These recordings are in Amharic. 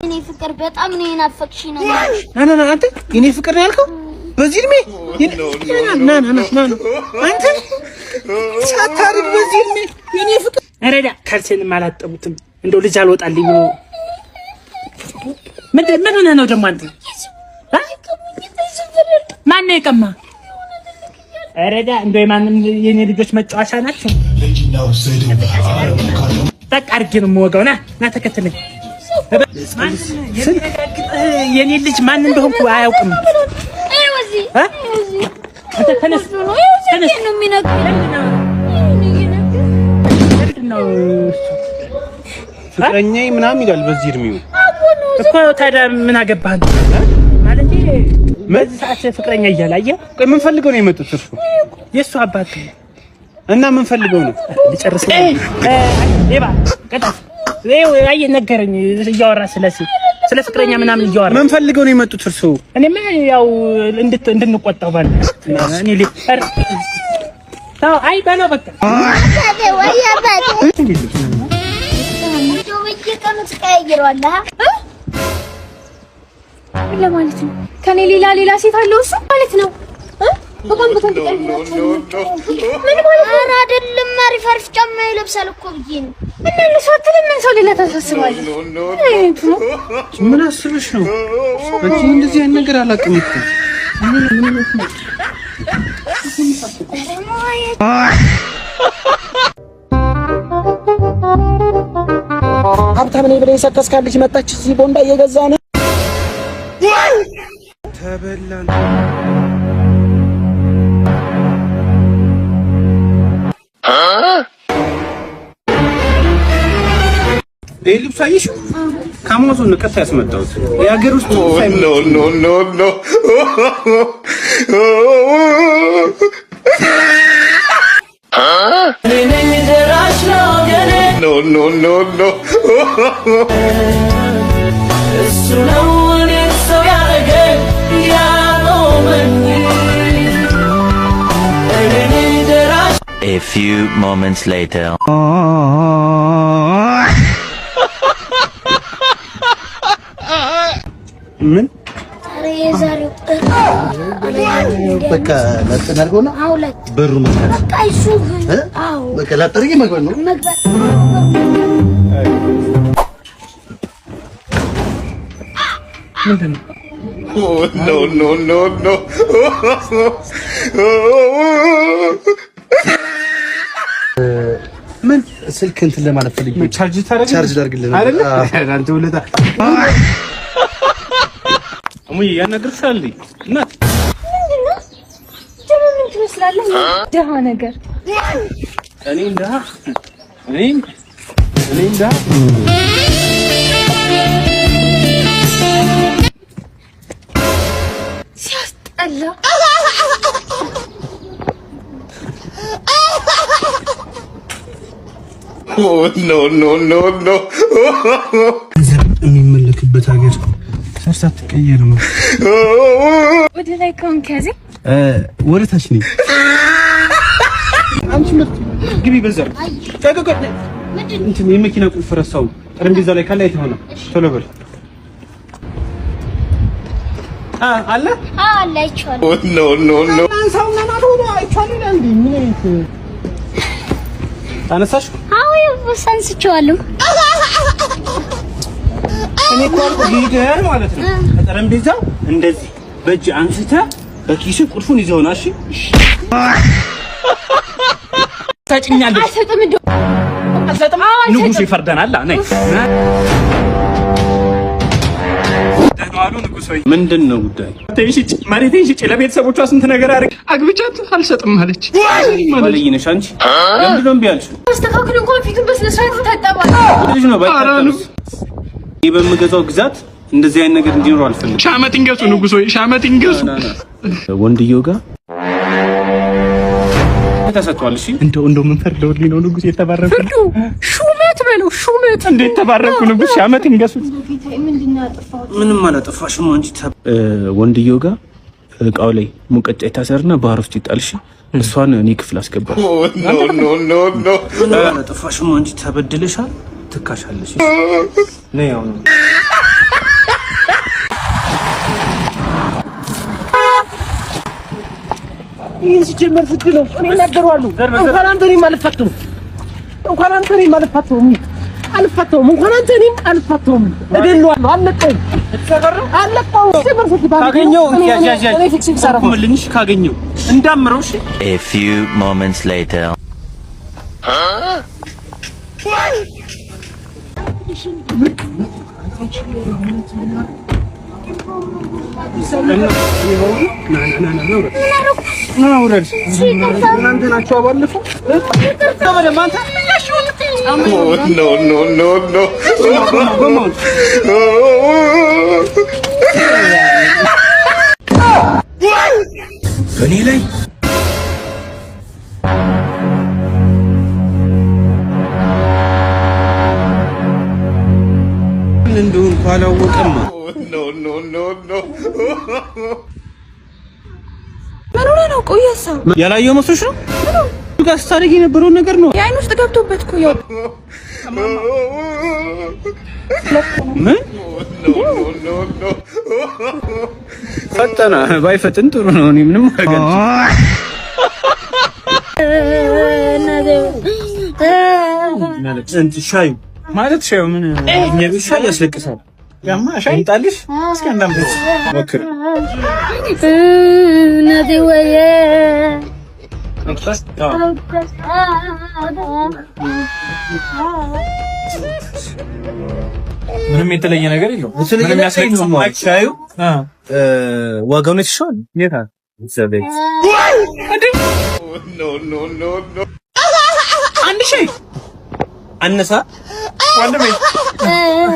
እኔ ፍቅር በጣም ነው የናፈቅሽኝ ነው ማለት ና አንተ የኔ ፍቅር ነው ያልከው በዚህ እድሜ ና አንተ ሳታርግ በዚህ እድሜ የኔ ፍቅር አረዳ ካልሰንም አላጠቡትም እንደው ልጅ አልወጣልኝ ብሎ ምን ሆነ ነው ደግሞ አንተ ማን ነው የቀማ አረዳ እንደው የማንም የኔ ልጆች መጫወቻ ናቸው በቃ አድርጌ ነው የምወጋው ና ተከተለኝ የኔ ልጅ ማን እንደሆንኩ አያውቅም ተነስ ነው የሚነግረኝ ፍቅረኛዬ ምናምን ይላል በዚህ እድሜው እኮ ታዲያ ምን አገባህ ማለት በዚህ ሰዓት ፍቅረኛ እያለ አየህ ምን ፈልገው ነው የመጡት እርሱ የእሱ አባት እና ምን ፈልገው ነው ሊጨርስ ሌባ ቀጣፍ አየህ ነገረኝ እያወራ ስለ ፍቅረኛ ምናምን እያወራ ምን ፈልገው ነው የመጡት እርሱ እኔማ ያው እንድንቆጣው ባለ እኔ ሊፈር ታው አይ ባላ በቃ ወይ አባቴ ለማለት ነው ከኔ ሌላ ሴት አለው እሱ ማለት ነው በጣም ተቀየረው ምን ማለት ነው አይደለም አሪፍ ጫማ ይለብሳል እኮ ብዬ ነው እና ለሷት ምን ሰው ሌላ ታሳስባለህ ምን አስበሽ ነው አንቺ እንደዚህ አይነት ነገር አላውቅም እኮ ሀብታም ነኝ ብለህ ሰከስካለች መጣች እዚህ ቦንዳ እየገዛ ነው ተበላን ልብስ አይሽው ከአማዞን ቀጥታ ያስመጣሁት የሀገር ውስጥ ኖ እሱ ነው እኔን ሰው ያደረገኝ ያቆመኝ A few moments later. ምን ዛሬው በቃ ለተናርጎና አውለት በሩ መጣ በቃ እሱ አው በቃ ላጠርዬ መግባት ነው ምንድነው ኖ ምን ስልክ እንትን ለማለት ፈልጌ ቻርጅ ታደርግልኝ አይደል አንተ ወለታ አሙይ ያነግርሻል እናት ምንድነው ምን ትመስላለህ ደሃ ነገር እኔ ደሃ ሲያስጠላ ኖ የሚመለክበት ሀገር ሰርታ ትቀየር ነው ወደ ላይ ከሆንክ ያዘ ወደ ታች ነኝ አንቺ ግቢ በዘር ታገቀ እንትን የመኪና ቁልፍ ረሳው ጠረጴዛው ላይ ካለ አይተኸው ነው ቶሎ በል አለ አይቻለሁ ኖ አንሳውና ማዶ አይቻለሁ እንዴ ምን አይነት አነሳሽ አዎ ሰንስቼዋለሁ እኔ ቆርጦ ሊደር ማለት ነው ጠረጴዛው እንደዚህ በእጅ አንስተህ በኪስ ቁልፉን ይዘውና እሺ ታጭኛለሽ አልሰጥም ንጉስ ይፈርደናል ነይ ደህናዋሉ ንጉስ ወይ ምንድነው ጉዳይ ተይሽጭ ማለቴን ሽጭ ለቤተሰቦቿ ስንት ነገር አድርግ አግብቻት አልሰጥም ማለች ማለይነሽ አንቺ ለምንድነው እምቢ አልሽ አስተካክሉ እንኳን ፊቱን በስነ ስርዓት ታጠባል ልጅ ነው ባይታጠብስ በምገዛው ግዛት እንደዚህ አይነት ነገር እንዲኖር አልፈልግም ሻመት እንገሱ ንጉስ ወይ ሻመት እንገሱ ወንድየው ጋር ተሰጥቷል እሺ እንደው ምን ፈርደውልኝ ነው ንጉስ የተባረከ ሹመት በለው ሹመት እንዴት ተባረኩ ንጉስ ሻመት እንገሱ ምንም አላጠፋሽም አንቺ ወንድየው ጋር እቃው ላይ ሙቀጫ ይታሰርና ባህር ውስጥ ይጣልሽ እሷን እኔ ክፍል አስገባለሁ ኖ አላጠፋሽም አንቺ ተበድለሻል ትካሻለሽ ነው ያው ይሄን ሲጀመር ፍት ነው እኔ እናገረዋለሁ እንኳን አንተንም አልፈተውም እንኳን አንተንም አልፈተውም እንኳን አንተንም አልፈተውም እገለዋለሁ አለቀው ሲጀመር ፍት ካገኘው ያያያልሽ ካገኘው እንዳምረው እሺ A few moments later እንደውን ካላወቀማ ምኑን ነው ቆየሳ ያላየው መስሎሽ ነው ጋር ስታደርጊ የነበረው ነገር ነው የአይን ውስጥ ገብቶበት እኮ ያው ምን ፈጠና ባይፈጥን ጥሩ ነው እኔ ምንም አገኝ እንት ሻዩ ማለት ሻዩ ምን ሻይ ያስለቅሳል ያማ ሻይ እንጣልሽ እስኪ አንዳምጥ ሞክር ነዲ ወየ ምንም የተለየ ነገር የለውም ምንም ያስለቅሳል ሻዩ ዋጋው ነው ይሻል የታ ዘበይ ኖ አንድ ሻይ አነሳ ወንድሜ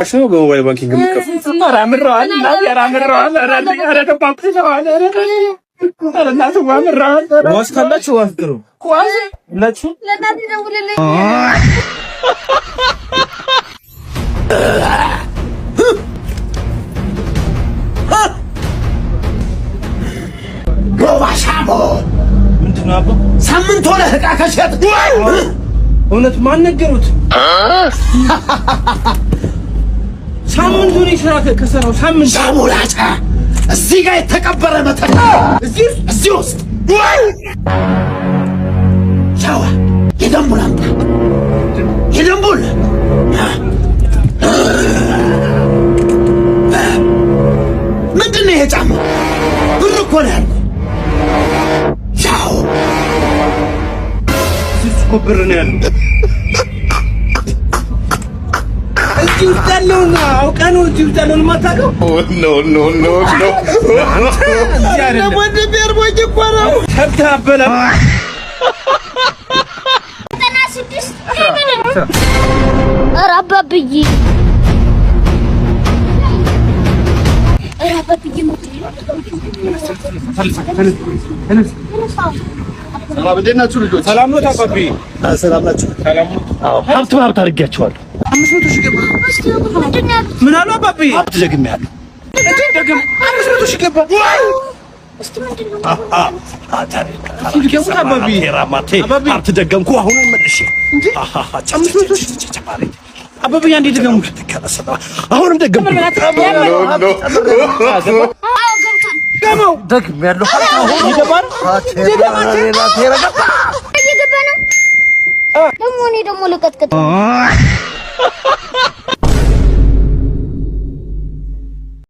አሽኑ በሞባይል ባንኪንግ ምከፍ አራምራዋል አራምራዋል አራተባክተዋል አራናቱ ዋምራዋል ወስካላችሁ ወፍጥሩ ኳስ ለቹ ለናዲ ደውልልኝ ጎባሻሞ ምንድነው አባ ሳምንት ሆነ ዕቃ ከሸጥ እውነት ማን ነገሩት ሳምንቱን ይሽራከ ከሰራው ሳምንት ሳሙላታ እዚህ ጋር የተቀበረ መተት እዚህ ውስጥ ሻዋ የደንቡን አምጣ የደንቡን ምንድን ነው ይሄ ጫማ ብር እኮ ነው ያልኩህ ሻው እኮ ብር ነው ያለው እዚህ ውስጥ ያለውን አውቀህ ነው እዚህ ውስጥ ያለውን የማታውቀው ኖ ለወንድሜ እርቦኝ እኮ ነው ከብተህ አበላ ኧረ አባብዬ ሰላም እንዴት ናችሁ ልጆች? ሰላም ነው ታባቢ ሰላም ናችሁ? ሰላም ነው ሀብት አድርጌያቸዋለሁ 500 ሺህ ገባ ምን አሉ አባቢ ሀብት ደግሜያለሁ ደግም 500 ሺህ ገባ ሀብት ደገምኩ አሁን መልሼ አባቢ አንዴ ደገምኩ አሁንም ደገምኩ ገመው ደግሜያለሁ ይገባል ደግሞ እኔ ደግሞ ልቀጥቅጥ